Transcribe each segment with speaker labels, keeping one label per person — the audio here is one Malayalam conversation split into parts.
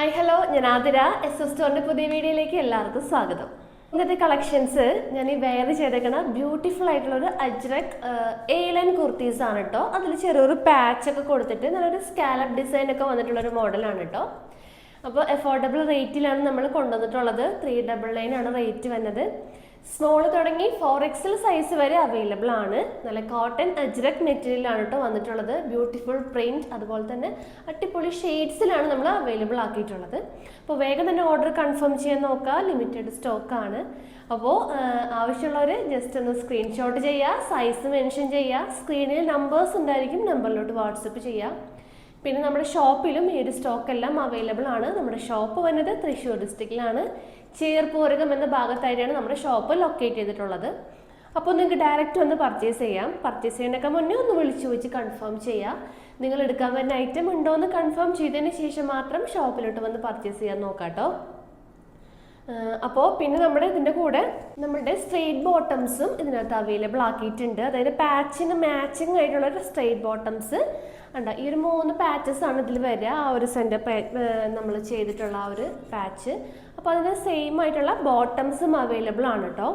Speaker 1: ഹായ് ഹലോ, ഞാൻ ആതിര. എസ് സ്റ്റോറിൻ്റെ പുതിയ വീഡിയോയിലേക്ക് എല്ലാവർക്കും സ്വാഗതം. ഇന്നത്തെ കളക്ഷൻസ് ഞാൻ ഈ വെയർ ചെയ്തേക്കണ ബ്യൂട്ടിഫുൾ ആയിട്ടുള്ളൊരു അജ്രക് A-line കുർത്തീസ് ആണ് കേട്ടോ. അതിൽ ചെറിയൊരു പാച്ചൊക്കെ കൊടുത്തിട്ട് നല്ലൊരു സ്കാലപ്പ് ഡിസൈൻ ഒക്കെ വന്നിട്ടുള്ളൊരു മോഡലാണ് കേട്ടോ. അപ്പോൾ അഫോർഡബിൾ റേറ്റിലാണ് നമ്മൾ കൊണ്ടുവന്നിട്ടുള്ളത്. 399 ആണ് റേറ്റ് വന്നത്. സ്മോൾ തുടങ്ങി 4XL സൈസ് വരെ അവൈലബിൾ ആണ്. നല്ല കോട്ടൺ അജ്രക് മെറ്റീരിയലാണ് കേട്ടോ വന്നിട്ടുള്ളത്. ബ്യൂട്ടിഫുൾ പ്രിന്റ്, അതുപോലെ തന്നെ അടിപൊളി ഷെയ്ഡ്സിലാണ് നമ്മൾ അവൈലബിൾ ആക്കിയിട്ടുള്ളത്. അപ്പോൾ വേഗം തന്നെ ഓർഡർ കൺഫേം ചെയ്യാൻ നോക്കുക. ലിമിറ്റഡ് സ്റ്റോക്കാണ്. അപ്പോൾ ആവശ്യമുള്ളവർ ജസ്റ്റ് ഒന്ന് സ്ക്രീൻഷോട്ട് ചെയ്യുക, സൈസ് മെൻഷൻ ചെയ്യുക. സ്ക്രീനിൽ നമ്പേഴ്സ് ഉണ്ടായിരിക്കും, നമ്പറിലോട്ട് വാട്സപ്പ് ചെയ്യുക. പിന്നെ നമ്മുടെ ഷോപ്പിലും ഈ ഒരു സ്റ്റോക്ക് എല്ലാം അവൈലബിൾ ആണ്. നമ്മുടെ ഷോപ്പ് വന്നത് തൃശ്ശൂർ ഡിസ്ട്രിക്റ്റിലാണ്. ചേർപ്പൂരകം എന്ന ഭാഗത്തായിട്ടാണ് നമ്മുടെ ഷോപ്പ് ലൊക്കേറ്റ് ചെയ്തിട്ടുള്ളത്. അപ്പോൾ നിങ്ങൾക്ക് ഡയറക്റ്റ് വന്ന് പർച്ചേസ് ചെയ്യാം. പർച്ചേസ് ചെയ്യുന്നതിനൊക്കെ മുന്നേ ഒന്ന് വിളിച്ചു വെച്ച് കൺഫേം ചെയ്യാം. നിങ്ങൾ എടുക്കാൻ വരുന്ന ഐറ്റം ഉണ്ടോ എന്ന് കൺഫേം ചെയ്തതിന് ശേഷം മാത്രം ഷോപ്പിലോട്ട് വന്ന് പർച്ചേസ് ചെയ്യാൻ നോക്കാം കേട്ടോ. അപ്പോൾ പിന്നെ നമ്മുടെ ഇതിൻ്റെ കൂടെ നമ്മുടെ സ്ട്രെയിറ്റ് ബോട്ടംസും ഇതിനകത്ത് അവൈലബിൾ ആക്കിയിട്ടുണ്ട്. അതായത് പാച്ചിന് മാച്ചിങ് ആയിട്ടുള്ള ഒരു സ്ട്രെയിറ്റ് ബോട്ടംസ് ഉണ്ട്. ഈ ഒരു 3 പാച്ചസ് ആണ് ഇതിൽ വരിക. ആ ഒരു സെൻറ്റർ നമ്മൾ ചെയ്തിട്ടുള്ള ആ ഒരു പാച്ച്. അപ്പോൾ അതിന് സെയിം ആയിട്ടുള്ള ബോട്ടംസും അവൈലബിൾ ആണ് കേട്ടോ.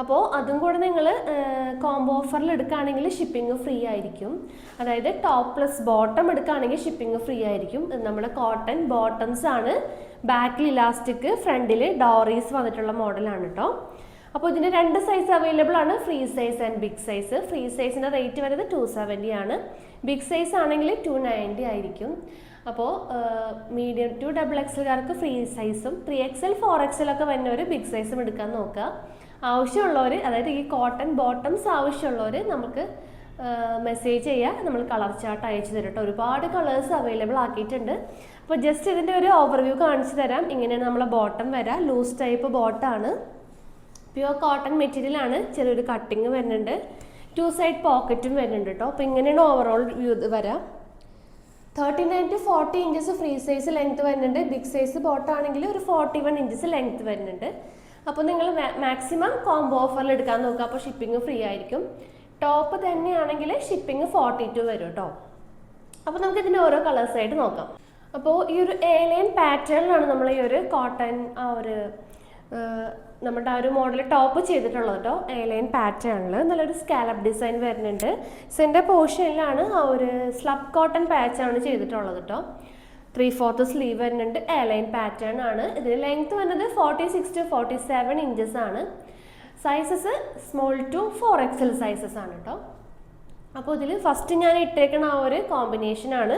Speaker 1: അപ്പോൾ അതും കൂടെ നിങ്ങൾ കോംബോ ഓഫറിൽ എടുക്കുകയാണെങ്കിൽ ഷിപ്പിംഗ് ഫ്രീ ആയിരിക്കും. അതായത് ടോപ്പ് പ്ലസ് ബോട്ടം എടുക്കുകയാണെങ്കിൽ ഷിപ്പിംഗ് ഫ്രീ ആയിരിക്കും. നമ്മുടെ കോട്ടൺ ബോട്ടംസ് ആണ്. ബാക്കിൽ ഇലാസ്റ്റിക്, ഫ്രണ്ടിൽ ഡോറീസ് വന്നിട്ടുള്ള മോഡലാണ് കേട്ടോ. അപ്പോൾ ഇതിന് 2 സൈസ് അവൈലബിൾ ആണ്, free size and big size. Free സൈസിൻ്റെ റേറ്റ് വരുന്നത് 270 ആണ്. ബിഗ് സൈസ് ആണെങ്കിൽ 290 ആയിരിക്കും. അപ്പോൾ മീഡിയം ടു XXLകാർക്ക് ഫ്രീ സൈസും 3XL 4XL ഒക്കെ വരുന്നവർ ബിഗ് സൈസും എടുക്കാൻ നോക്കുക. ആവശ്യമുള്ളവർ, അതായത് ഈ കോട്ടൺ ബോട്ടംസ് ആവശ്യമുള്ളവർ നമുക്ക് മെസ്സേജ് ചെയ്യുക. നമ്മൾ കളർ ചാർട്ട് അയച്ചു തരും കേട്ടോ. ഒരുപാട് കളേഴ്സ് അവൈലബിൾ ആക്കിയിട്ടുണ്ട്. അപ്പോൾ ജസ്റ്റ് ഇതിൻ്റെ ഒരു ഓവർവ്യൂ കാണിച്ചു തരാം. ഇങ്ങനെയാണ് നമ്മളെ ബോട്ടം വരാം. ലൂസ് ടൈപ്പ് ബോട്ടാണ്, പ്യുവർ കോട്ടൺ മെറ്റീരിയൽ ആണ്. ചെറിയൊരു കട്ടിങ് വരുന്നുണ്ട്, 2 സൈഡ് പോക്കറ്റും വരുന്നുണ്ട് കേട്ടോ. അപ്പോൾ ഇങ്ങനെയാണ് ഓവറോൾ വ്യൂ വരാം. 39 to 40 inches free size length വരുന്നുണ്ട്. ബിഗ് സൈസ് ബോട്ടാണെങ്കിൽ ഒരു 41 ഇഞ്ചസ് ലെങ്ത് വരുന്നുണ്ട്. അപ്പോൾ നിങ്ങൾ മാക്സിമം കോംബോ ഓഫറിൽ എടുക്കാൻ നോക്കുക. അപ്പോൾ ഷിപ്പിംഗ് ഫ്രീ ആയിരിക്കും. ടോപ്പ് തന്നെയാണെങ്കിൽ ഷിപ്പിംഗ് 42 വരും കേട്ടോ. അപ്പോൾ നമുക്ക് ഇതിൻ്റെ ഓരോ കളേഴ്സായിട്ട് നോക്കാം. അപ്പോൾ ഈ ഒരു A-line പാറ്റേണിലാണ് നമ്മൾ ഈ ഒരു കോട്ടൺ നമ്മുടെ ആ ഒരു മോഡൽ ടോപ്പ് ചെയ്തിട്ടുള്ളത് കേട്ടോ. A-line പാറ്റേണിൽ നല്ലൊരു സ്കാലപ്പ് ഡിസൈൻ വരുന്നുണ്ട്. സെൻറ്റർ പോർഷനിലാണ് ആ ഒരു സ്ലബ് കോട്ടൺ പാച്ചാണ് ചെയ്തിട്ടുള്ളത് കേട്ടോ. 3/4 സ്ലീവ് വരുന്നുണ്ട്. A-line പാറ്റേൺ ആണ്. ഇതിന് ലെങ്ത് വരുന്നത് 46 to 47 ഇഞ്ചസ് ആണ്. Sizes small to 4XL sizes ആണ് കേട്ടോ. അപ്പോൾ ഇതിൽ ഫസ്റ്റ് ഞാൻ ഇട്ടേക്കണ ആ ഒരു കോമ്പിനേഷനാണ്.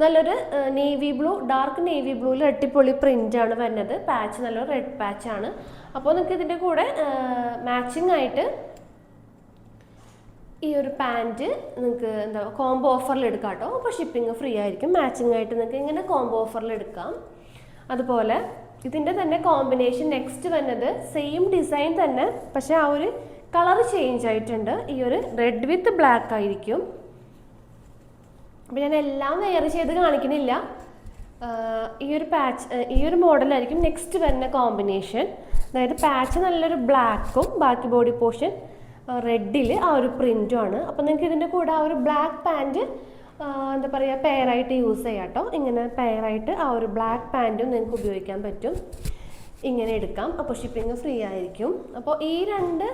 Speaker 1: നല്ലൊരു നേവി ബ്ലൂ, ഡാർക്ക് നേവി ബ്ലൂവിൽ അടിപൊളി പ്രിൻ്റാണ് വരുന്നത്. പാച്ച് നല്ലൊരു റെഡ് പാച്ചാണ്. അപ്പോൾ നിങ്ങൾക്ക് ഇതിൻ്റെ കൂടെ മാച്ചിങ് ആയിട്ട് ഈ ഒരു പാൻറ്റ് നിങ്ങൾക്ക് എന്താ കോംബോ ഓഫറിൽ എടുക്കാം കേട്ടോ. അപ്പോൾ ഷിപ്പിംഗ് ഫ്രീ ആയിരിക്കും. മാച്ചിങ് ആയിട്ട് നിങ്ങൾക്ക് ഇങ്ങനെ കോംബോ ഓഫറിൽ എടുക്കാം. അതുപോലെ ഇതിൻ്റെ തന്നെ കോമ്പിനേഷൻ നെക്സ്റ്റ് വരുന്നത് സെയിം ഡിസൈൻ തന്നെ, പക്ഷേ ആ ഒരു കളർ ചേഞ്ച് ആയിട്ടുണ്ട്. ഈ ഒരു റെഡ് വിത്ത് ബ്ലാക്ക് ആയിരിക്കും. അപ്പോൾ ഞാൻ എല്ലാം വെയർ ചെയ്ത് കാണിക്കുന്നില്ല. ഈ ഒരു പാച്ച്, ഈ ഒരു മോഡലായിരിക്കും നെക്സ്റ്റ് വരുന്ന കോമ്പിനേഷൻ. അതായത് പാച്ച് നല്ലൊരു ബ്ലാക്കും ബാക്കി ബോഡി പോർഷൻ റെഡിൽ ആ ഒരു പ്രിൻറ്റും ആണ്. അപ്പോൾ നിങ്ങൾക്ക് ഇതിൻ്റെ കൂടെ ആ ഒരു ബ്ലാക്ക് പാൻറ്റ് എന്താ പറയുക പെയറായിട്ട് യൂസ് ചെയ്യാം കേട്ടോ. ഇങ്ങനെ പെയറായിട്ട് ആ ഒരു ബ്ലാക്ക് പാൻറ്റും നിങ്ങൾക്ക് ഉപയോഗിക്കാൻ പറ്റും. ഇങ്ങനെ എടുക്കാം. അപ്പോൾ ഷിപ്പിംഗ് ഫ്രീ ആയിരിക്കും. അപ്പോൾ ഈ 2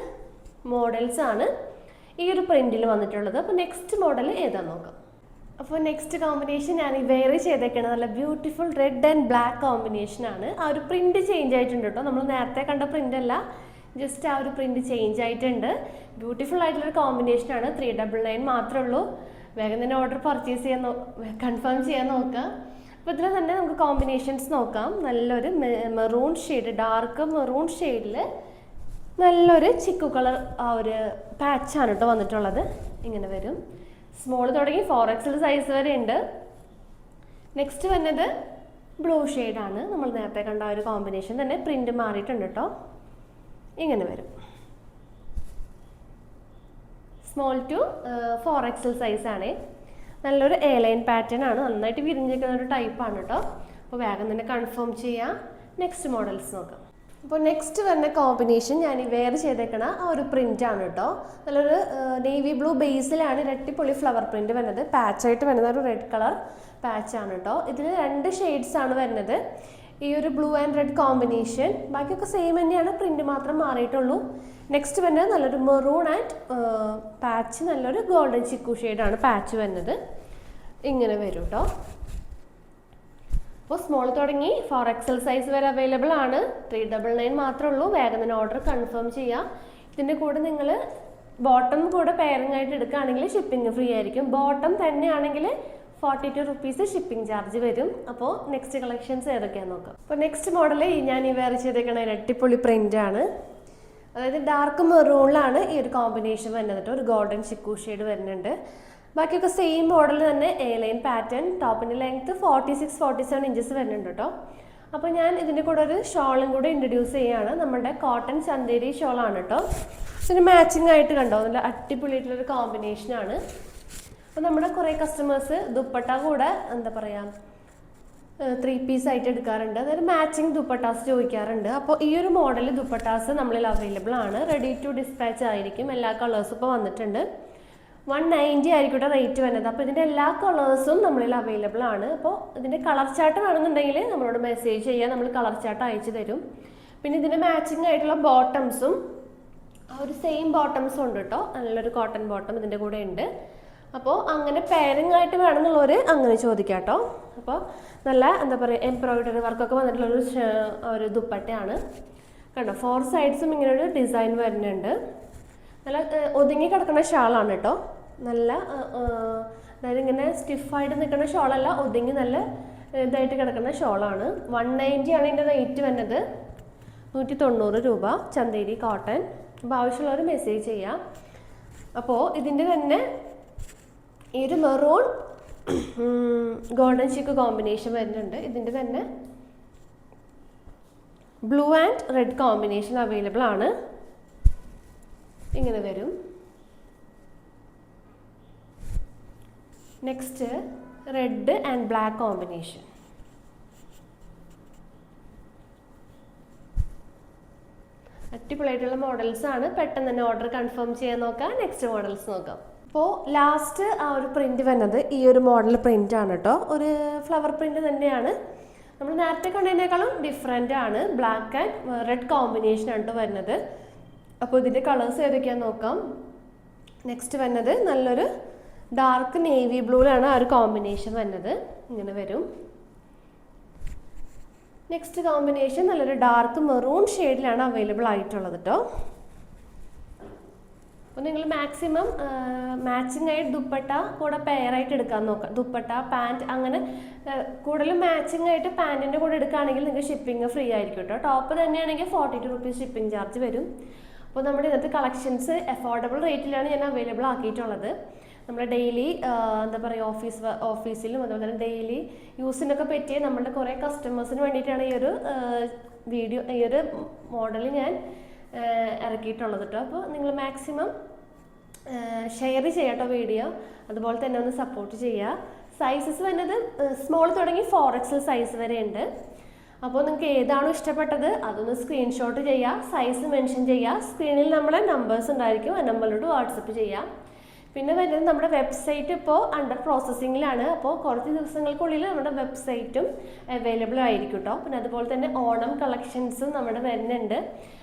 Speaker 1: മോഡൽസാണ് ഈ ഒരു പ്രിൻറ്റിൽ വന്നിട്ടുള്ളത്. അപ്പോൾ നെക്സ്റ്റ് മോഡൽ ഏതാണെന്ന് നോക്കാം. അപ്പോൾ നെക്സ്റ്റ് കോമ്പിനേഷൻ ഞാൻ ഈ വെയർ ചെയ്തേക്കുന്നത് നല്ല ബ്യൂട്ടിഫുൾ റെഡ് ആൻഡ് ബ്ലാക്ക് കോമ്പിനേഷനാണ്. ആ ഒരു പ്രിൻറ്റ് ചേഞ്ച് ആയിട്ടുണ്ട് കേട്ടോ. നമ്മൾ നേരത്തെ കണ്ട പ്രിൻ്റ് അല്ല, ജസ്റ്റ് ആ ഒരു പ്രിൻറ്റ് ചേഞ്ച് ആയിട്ടുണ്ട്. ബ്യൂട്ടിഫുൾ ആയിട്ടുള്ളൊരു കോമ്പിനേഷനാണ്. 399 മാത്രമേ ഉള്ളൂ. വേഗം തന്നെ ഓർഡർ പർച്ചേസ് ചെയ്യാൻ കൺഫേം ചെയ്യാൻ നോക്കുക. അപ്പോൾ ഇതിൽ തന്നെ നമുക്ക് കോമ്പിനേഷൻസ് നോക്കാം. നല്ലൊരു മെറൂൺ ഷെയ്ഡ്, ഡാർക്ക് മെറൂൺ ഷെയ്ഡിൽ നല്ലൊരു ചിക്കു കളർ ആ ഒരു പാച്ചാണ് കേട്ടോ വന്നിട്ടുള്ളത്. ഇങ്ങനെ വരും. സ്മോൾ തുടങ്ങി 4XL സൈസ് വരെ ഉണ്ട്. നെക്സ്റ്റ് വരുന്നത് ബ്ലൂ ഷെയ്ഡാണ്. നമ്മൾ നേരത്തെ കണ്ട ആ ഒരു കോമ്പിനേഷൻ തന്നെ പ്രിൻ്റ് മാറിയിട്ടുണ്ട് കേട്ടോ. ഇങ്ങനെ വരും. സ്മോൾ ടു 4XL സൈസാണ്. നല്ലൊരു A-line പാറ്റേൺ ആണ്. നന്നായിട്ട് വിരിഞ്ഞിരിക്കുന്ന ഒരു ടൈപ്പാണ് കേട്ടോ. അപ്പോൾ വേഗം തന്നെ കൺഫേം ചെയ്യാം. നെക്സ്റ്റ് മോഡൽസ് നോക്കാം. അപ്പോൾ നെക്സ്റ്റ് വരുന്ന കോമ്പിനേഷൻ ഞാൻ ഈ വെയർ ചെയ്തേക്കണ ആ ഒരു പ്രിൻ്റാണ് കേട്ടോ. നല്ലൊരു നേവി ബ്ലൂ ബേസിലാണ് ഇരട്ടിപ്പൊളി ഫ്ലവർ പ്രിൻറ്റ് വരുന്നത്. പാച്ചായിട്ട് വരുന്ന ഒരു റെഡ് കളർ പാച്ചാണ് കേട്ടോ. ഇതിൽ 2 ഷെയ്ഡ്സാണ് വരുന്നത്. ഈ ഒരു ബ്ലൂ ആൻഡ് റെഡ് കോമ്പിനേഷൻ. ബാക്കിയൊക്കെ സെയിം തന്നെയാണ്, പ്രിൻറ്റ് മാത്രം മാറിയിട്ടുള്ളൂ. നെക്സ്റ്റ് വരുന്നത് നല്ലൊരു മെറൂൺ ആൻഡ് പാച്ച്, നല്ലൊരു ഗോൾഡൻ ചിക്കു ഷെയ്ഡാണ് പാച്ച് വരുന്നത്. ഇങ്ങനെ വരും കേട്ടോ. അപ്പോൾ സ്മോൾ തുടങ്ങി 4XL സൈസ് വരെ അവൈലബിൾ ആണ്. 399 മാത്രമേ ഉള്ളൂ. വേഗം തന്നെ ഓർഡർ കൺഫേം ചെയ്യാം. ഇതിൻ്റെ കൂടെ നിങ്ങൾ ബോട്ടം കൂടെ പെയറിംഗ് ആയിട്ട് എടുക്കുകയാണെങ്കിൽ ഷിപ്പിംഗ് ഫ്രീ ആയിരിക്കും. ബോട്ടം തന്നെയാണെങ്കിൽ 42 റുപ്പീസ് ഷിപ്പിംഗ് ചാർജ് വരും. അപ്പോൾ നെക്സ്റ്റ് കളക്ഷൻസ് ഏതൊക്കെയാണെന്ന് നോക്കാം. അപ്പോൾ നെക്സ്റ്റ് മോഡൽ ഞാൻ ഈ വെയർ ചെയ്തേക്കണ ഇരട്ടിപ്പൊളി പ്രിൻ്റാണ്. അതായത് ഡാർക്ക് മെറൂണിലാണ് ഈ ഒരു കോമ്പിനേഷൻ വരുന്നത്. ഒരു ഗോൾഡൻ ചിക്കു ഷെയ്ഡ് വരുന്നുണ്ട്. ബാക്കിയൊക്കെ സെയിം മോഡൽ തന്നെ എ ലൈൻ പാറ്റേൺ. ടോപ്പിൻ്റെ ലെങ്ത്ത് 46-47 ഇഞ്ചസ് വരുന്നുണ്ട് കേട്ടോ. അപ്പോൾ ഞാൻ ഇതിൻ്റെ കൂടെ ഒരു ഷോളും കൂടെ ഇൻട്രൊഡ്യൂസ് ചെയ്യുകയാണ്. നമ്മുടെ കോട്ടൺ ചന്തേരി ഷോളാണ് കേട്ടോ. ഇതിന് മാച്ചിങ് ആയിട്ട് കണ്ടോ, നല്ല അടിപൊളിയായിട്ടുള്ളൊരു കോമ്പിനേഷനാണ്. അപ്പോൾ നമ്മുടെ കുറേ കസ്റ്റമേഴ്സ് ദുപ്പട്ട കൂടെ എന്താ പറയുക 3 പീസ് ആയിട്ട് എടുക്കാറുണ്ട്. അതായത് മാച്ചിങ് ദുപ്പട്ടാസ് ചോദിക്കാറുണ്ട്. അപ്പോൾ ഈ ഒരു മോഡൽ ദുപ്പട്ടാസ് നമ്മളിൽ അവൈലബിൾ ആണ്. റെഡി ടു ഡിസ്പാച്ച് ആയിരിക്കും. എല്ലാ കളേഴ്സും ഇപ്പോൾ വന്നിട്ടുണ്ട്. 190 ആയിരിക്കട്ടെ റേറ്റ് വരുന്നത്. അപ്പോൾ ഇതിൻ്റെ എല്ലാ കളേഴ്സും നമ്മളിൽ അവൈലബിൾ ആണ്. അപ്പോൾ ഇതിൻ്റെ കളർ ചാർട്ട് വേണമെന്നുണ്ടെങ്കിൽ നമ്മളോട് മെസ്സേജ് ചെയ്യാം, നമ്മൾ കളർ ചാർട്ട് അയച്ചു തരും. പിന്നെ ഇതിൻ്റെ മാച്ചിങ് ആയിട്ടുള്ള ബോട്ടംസും ആ ഒരു സെയിം ബോട്ടംസും ഉണ്ട് കേട്ടോ. നല്ലൊരു കോട്ടൺ ബോട്ടം ഇതിൻ്റെ കൂടെ ഉണ്ട്. അപ്പോൾ അങ്ങനെ പെയറിംഗ് ആയിട്ട് വേണമെന്നുള്ളവർ അങ്ങനെ ചോദിക്കാം കേട്ടോ. അപ്പോൾ നല്ല എന്താ പറയുക എംബ്രോയിഡറി വർക്കൊക്കെ വന്നിട്ടുള്ളൊരു ഒരു ദുപ്പട്ടയാണ് കണ്ടോ. 4 സൈഡ്സും ഇങ്ങനെ ഒരു ഡിസൈൻ വരുന്നുണ്ട്. നല്ല ഒതുങ്ങി കിടക്കുന്ന ഷാളാണ് കേട്ടോ. നല്ല അതായത് ഇങ്ങനെ സ്റ്റിഫായിട്ട് നിൽക്കുന്ന ഷോളല്ല, ഒതുങ്ങി നല്ല ഇതായിട്ട് കിടക്കുന്ന ഷോളാണ്. 190 ആണ് ഇതിൻ്റെ റേറ്റ് വരുന്നത്. 190 രൂപ ചന്തേരി കോട്ടൺ. അപ്പോൾ ആവശ്യമുള്ളവർ മെസ്സേജ് ചെയ്യാം. അപ്പോൾ ഇതിൻ്റെ തന്നെ ഈ ഒരു മെറൂൺ ഗോൾഡൻ ചിക്ക് കോമ്പിനേഷൻ വരുന്നുണ്ട്. ഇതിൻ്റെ തന്നെ blue and red combination available ആണ്. ഇങ്ങനെ വരും. Next red and black combination. അടിപൊളിയായിട്ടുള്ള മോഡൽസ് ആണ്. പെട്ടെന്ന് തന്നെ ഓർഡർ കൺഫേം ചെയ്യാൻ നോക്കാം. നെക്സ്റ്റ് മോഡൽസ് നോക്കാം. അപ്പോൾ ലാസ്റ്റ് ആ ഒരു പ്രിന്റ് വരുന്നത് ഈ ഒരു മോഡൽ പ്രിന്റ് ആണ് കേട്ടോ. ഒരു ഫ്ലവർ പ്രിന്റ് തന്നെയാണ്. നമ്മൾ നേരത്തെ കണ്ടതിനേക്കാളും ഡിഫറെൻ്റ് ആണ്. ബ്ലാക്ക് ആൻഡ് റെഡ് കോമ്പിനേഷൻ ആണ് വരുന്നത്. അപ്പോൾ ഇതിൻ്റെ കളേഴ്സ് ഏതൊക്കെയാണെന്ന് നോക്കാം. നെക്സ്റ്റ് വരുന്നത് നല്ലൊരു ഡാർക്ക് നേവി ബ്ലൂവിലാണ് ആ ഒരു കോമ്പിനേഷൻ വരുന്നത്. ഇങ്ങനെ വരും. നെക്സ്റ്റ് കോമ്പിനേഷൻ നല്ലൊരു ഡാർക്ക് മെറൂൺ ഷെയ്ഡിലാണ് അവൈലബിൾ ആയിട്ടുള്ളത് കേട്ടോ. അപ്പോൾ നിങ്ങൾ മാക്സിമം മാച്ചിങ് ആയിട്ട് ദുപ്പട്ട കൂടെ പെയറായിട്ട് എടുക്കാൻ നോക്കാം. ദുപ്പട്ട പാൻറ്റ് അങ്ങനെ കൂടുതലും മാച്ചിങ് ആയിട്ട് പാൻറ്റിൻ്റെ കൂടെ എടുക്കുകയാണെങ്കിൽ നിങ്ങൾക്ക് ഷിപ്പിംഗ് ഫ്രീ ആയിരിക്കും കേട്ടോ. ടോപ്പ് തന്നെയാണെങ്കിൽ 42 റുപ്പീസ് ഷിപ്പിംഗ് ചാർജ് വരും. അപ്പോൾ നമ്മുടെ ഇന്നത്തെ കളക്ഷൻസ് അഫോർഡബിൾ റേറ്റിലാണ് ഞാൻ അവൈലബിൾ ആക്കിയിട്ടുള്ളത്. നമ്മുടെ ഡെയിലി എന്താ പറയുക ഓഫീസിലും അതുപോലെ തന്നെ ഡെയിലി യൂസിനൊക്കെ പറ്റിയ നമ്മുടെ കുറേ കസ്റ്റമേഴ്സിന് വേണ്ടിയിട്ടാണ് ഈ ഒരു വീഡിയോ ഈ ഒരു മോഡൽ ഞാൻ ഇറക്കിയിട്ടുള്ളത് കേട്ടോ. അപ്പോൾ നിങ്ങൾ മാക്സിമം ഷെയർ ചെയ്യാട്ടോ വീഡിയോ. അതുപോലെ തന്നെ ഒന്ന് സപ്പോർട്ട് ചെയ്യുക. സൈസസ് വരുന്നത് സ്മോൾ തുടങ്ങി 4XL സൈസ് വരെ ഉണ്ട്. അപ്പോൾ നിങ്ങൾക്ക് ഏതാണോ ഇഷ്ടപ്പെട്ടത് അതൊന്ന് സ്ക്രീൻഷോട്ട് ചെയ്യുക, സൈസ് മെൻഷൻ ചെയ്യുക. സ്ക്രീനിൽ നമ്മളെ നമ്പേഴ്സ് ഉണ്ടായിരിക്കും, ആ നമ്പറിലോട്ട് വാട്സപ്പ് ചെയ്യാം. പിന്നെ വരുന്നത് നമ്മുടെ വെബ്സൈറ്റ് ഇപ്പോൾ അണ്ടർ പ്രോസസ്സിങ്ങിലാണ്. അപ്പോൾ കുറച്ച് ദിവസങ്ങൾക്കുള്ളിൽ നമ്മുടെ വെബ്സൈറ്റും അവൈലബിൾ ആയിരിക്കും കേട്ടോ. പിന്നെ അതുപോലെ തന്നെ ഓണം കളക്ഷൻസും നമ്മുടെ വരുന്നുണ്ട്.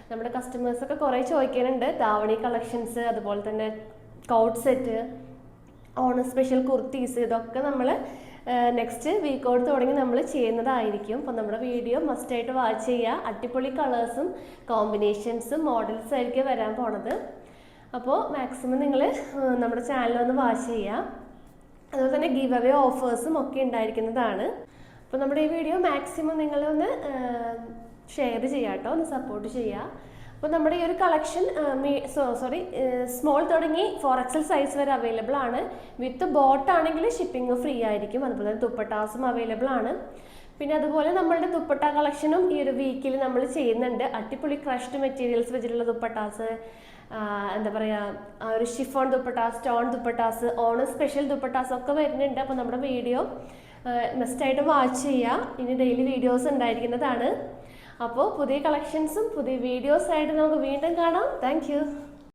Speaker 1: നമ്മുടെ കസ്റ്റമേഴ്സൊക്കെ കുറേ ചോദിക്കാനുണ്ട് ധാവണി കളക്ഷൻസ്, അതുപോലെ തന്നെ coat set, Onam special kurtis, ഇതൊക്കെ നമ്മൾ നെക്സ്റ്റ് വീക്കോട് തുടങ്ങി നമ്മൾ ചെയ്യുന്നതായിരിക്കും. അപ്പോൾ നമ്മുടെ വീഡിയോ മസ്റ്റായിട്ട് വാച്ച് ചെയ്യുക. അടിപൊളി കളേഴ്സും കോമ്പിനേഷൻസും മോഡൽസും ആയിരിക്കും വരാൻ പോണത്. അപ്പോൾ മാക്സിമം നിങ്ങൾ നമ്മുടെ ചാനലൊന്ന് വാച്ച് ചെയ്യുക. അതുപോലെ തന്നെ ഗിവ് അവേ ഓഫേഴ്സും ഒക്കെ ഉണ്ടായിരിക്കുന്നതാണ്. അപ്പോൾ നമ്മുടെ ഈ വീഡിയോ മാക്സിമം നിങ്ങളൊന്ന് ഷെയർ ചെയ്യുക കേട്ടോ, ഒന്ന് സപ്പോർട്ട് ചെയ്യുക. അപ്പോൾ നമ്മുടെ ഈ ഒരു കളക്ഷൻ സ്മോൾ തുടങ്ങി 4XL സൈസ് വരെ അവൈലബിൾ ആണ്. വിത്ത് ബോട്ട് ആണെങ്കിൽ ഷിപ്പിംഗ് ഫ്രീ ആയിരിക്കും. അതുപോലെ തന്നെ ദുപ്പട്ടാസും അവൈലബിൾ ആണ്. പിന്നെ അതുപോലെ നമ്മളുടെ ദുപ്പട്ട കളക്ഷനും ഈ ഒരു വീക്കിൽ നമ്മൾ ചെയ്യുന്നുണ്ട്. അടിപൊളി ക്രഷ്ഡ് മെറ്റീരിയൽസ് വെച്ചിട്ടുള്ള ദുപ്പട്ടാസ്, എന്താ പറയുക ഒരു chiffon dupattas, stone dupattas, Onam special dupattas ഒക്കെ വരുന്നുണ്ട്. അപ്പോൾ നമ്മുടെ വീഡിയോ മസ്റ്റായിട്ട് വാച്ച് ചെയ്യുക. ഇനി ഡെയിലി വീഡിയോസ് ഉണ്ടായിരിക്കുന്നതാണ്. അപ്പോൾ പുതിയ കളക്ഷൻസും പുതിയ വീഡിയോസായിട്ട് നമുക്ക് വീണ്ടും കാണാം. താങ്ക്